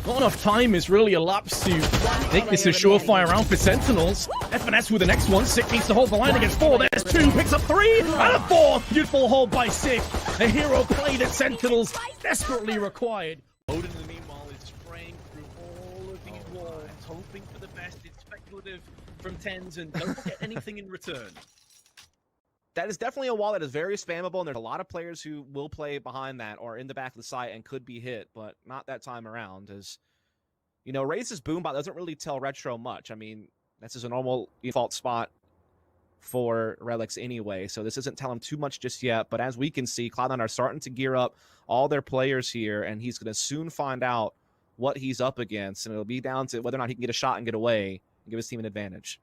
Not enough time is really elapsed to make this a surefire round for Sentinels. FNS with the next one. Sick needs to hold the line against 4. There's 2, picks up 3, and a 4th. Beautiful hold by Sick. A hero played at Sentinels, desperately required. Odin, in the meanwhile, is spraying through all of these walls, hoping for the best. It's speculative from tens, and don't get anything in return. That is definitely a wall that is very spammable, and there's a lot of players who will play behind that or in the back of the site and could be hit, but not that time around. As you know, Raze's boombot doesn't really tell Retro much. I mean, this is a normal default spot for Relics anyway, so this doesn't tell him too much just yet. But as we can see, Cloud9 are starting to gear up all their players here, and he's going to soon find out what he's up against, and it'll be down to whether or not he can get a shot and get away and give his team an advantage.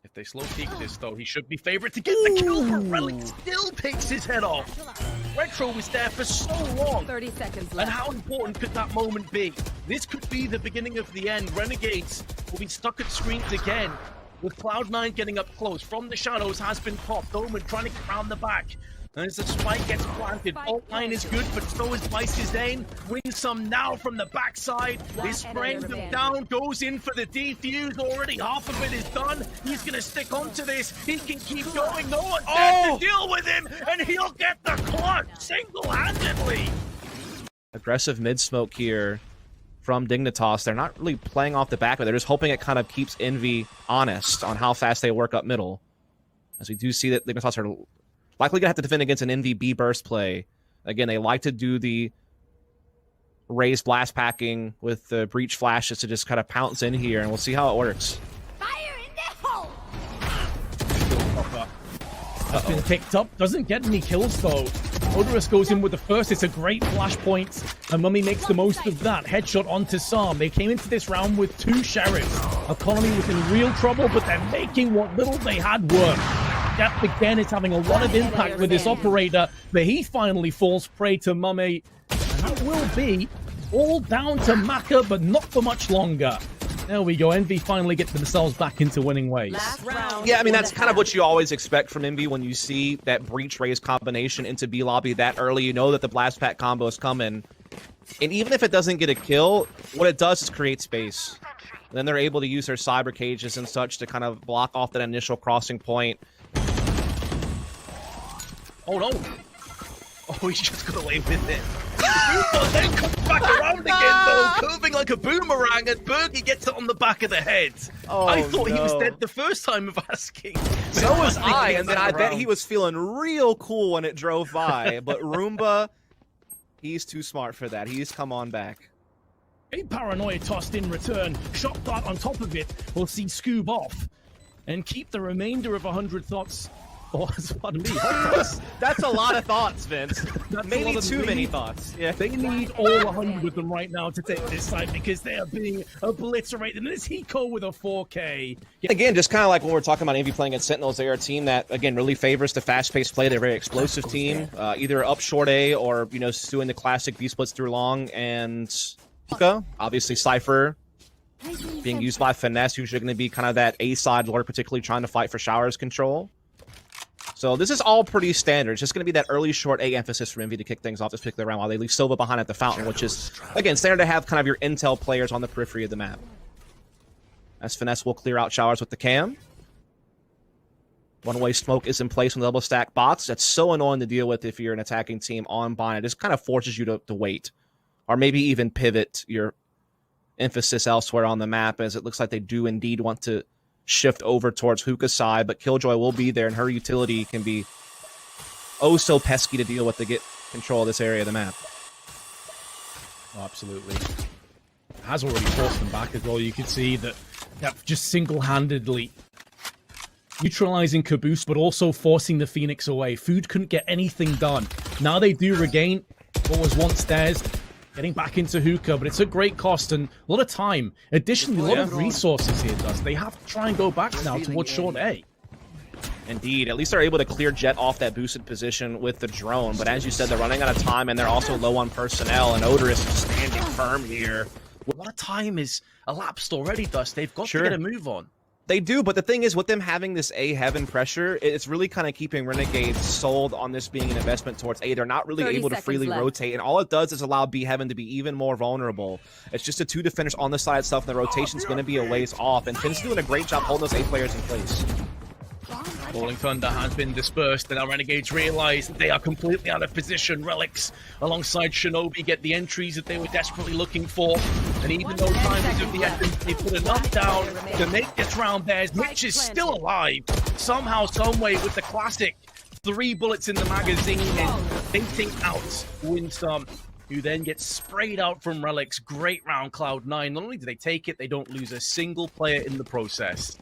If they slow peek this, though, he should be favored to get the kill, but Relic still takes his head off. Retro was there for so long. 30 seconds left. And how important could that moment be? This could be the beginning of the end. Renegades will be stuck at screens again, with Cloud9 getting up close. From the shadows has been popped. Omen trying to get around the back. And as the spike gets planted, alt line is good, but so is Vice's aim. Wins some now from the backside. He's spraying them down, goes in for the defuse. Already half of it is done. He's going to stick onto this. He can keep going. No one's there to deal with him, and he'll get the clutch single-handedly. Aggressive mid-smoke here from Dignitas. They're not really playing off the back, but they're just hoping it kind of keeps Envy honest on how fast they work up middle. As we do see that Dignitas are likely gonna have to defend against an NVB burst play. Again, they like to do the Raze blast packing with the breach flashes to just kind of pounce in here, and we'll see how it works. Fire in the hole! Has been picked up, doesn't get any kills though. Odorous goes in with the first. It's a great flashpoint, and Mummy makes the most of that. Headshot onto Sam. They came into this round with 2 sheriffs. Economy was in real trouble, but they're making what little they had work. Depth again is having a lot of impact with this operator, but he finally falls prey to Mummy. And that will be all down to Maka, but not for much longer. There we go. Envy finally get themselves back into winning ways. Yeah, I mean, that's kind of what you always expect from Envy when you see that breach Raze combination into B lobby that early. You know that the blast pack combo is coming. And even if it doesn't get a kill, what it does is create space. And then they're able to use their cyber cages and such to kind of block off that initial crossing point. Oh no! Oh, he's just got away with it. Then comes back around again, though, curving like a boomerang, and Bergie gets it on the back of the head. Oh, I thought he was dead the first time of asking. So was I, and then I bet he was feeling real cool when it drove by. But Roomba, he's too smart for that. He's come on back. A paranoia tossed in return. Shot dart on top of it. We'll see Scoob off and keep the remainder of 100 thoughts. Oh, pardon me. That's a lot of thoughts, Vince. Maybe too many thoughts. Yeah. They need all 100 of them right now to take this side because they are being obliterated. And this Hiko with a 4K. Again, just kind of like when we're talking about Envy playing against Sentinels, they are a team that, again, really favors the fast-paced play. They're a very explosive team, either up short A or, you know, doing the classic V-splits through long. And Hiko, obviously Cypher, being used by Finesse, usually going to be kind of that A-side lord, particularly trying to fight for Showers control. So this is all pretty standard. It's just going to be that early short A emphasis for Envy to kick things off this particular round while they leave Silva behind at the fountain, which is, again, standard to have kind of your intel players on the periphery of the map. As Finesse will clear out Showers with the cam. One-way smoke is in place on the double stack bots. That's so annoying to deal with if you're an attacking team on bind. It just kind of forces you to wait. Or maybe even pivot your emphasis elsewhere on the map, as it looks like they do indeed want to shift over towards Hookah's side, but Killjoy will be there, and her utility can be oh so pesky to deal with to get control of this area of the map. Oh, absolutely. Has already forced them back as well. You can see that just single-handedly neutralizing Caboose, but also forcing the Phoenix away. Food couldn't get anything done. Now they do regain what was once theirs, getting back into Hookah, but it's a great cost and a lot of time. Additionally, a lot of resources here, Dust. They have to try and go back now towards short A. Indeed. At least they're able to clear Jet off that boosted position with the drone. But as you said, they're running out of time, and they're also low on personnel, and Odorous is standing firm here. A lot of time is elapsed already, Dust. They've got to get a move on. They do, but the thing is, with them having this A heaven pressure, it's really kind of keeping Renegades sold on this being an investment towards A. They're not really 30 able to seconds freely left. rotate, and all it does is allow B heaven to be even more vulnerable. It's just the two defenders on the side itself, and the rotation's going to be a ways off, and Finn's doing a great job holding those A players in place. Falling Thunder has been dispersed, and our Renegades realize that they are completely out of position. Relics alongside Shinobi get the entries that they were desperately looking for, and even though time is of the essence, they put enough down to make this round theirs. Mitch is still alive, somehow, someway, with the classic 3 bullets in the magazine, and they think out Winsome, who then gets sprayed out from Relics. Great round, Cloud9. Not only do they take it, they don't lose a single player in the process.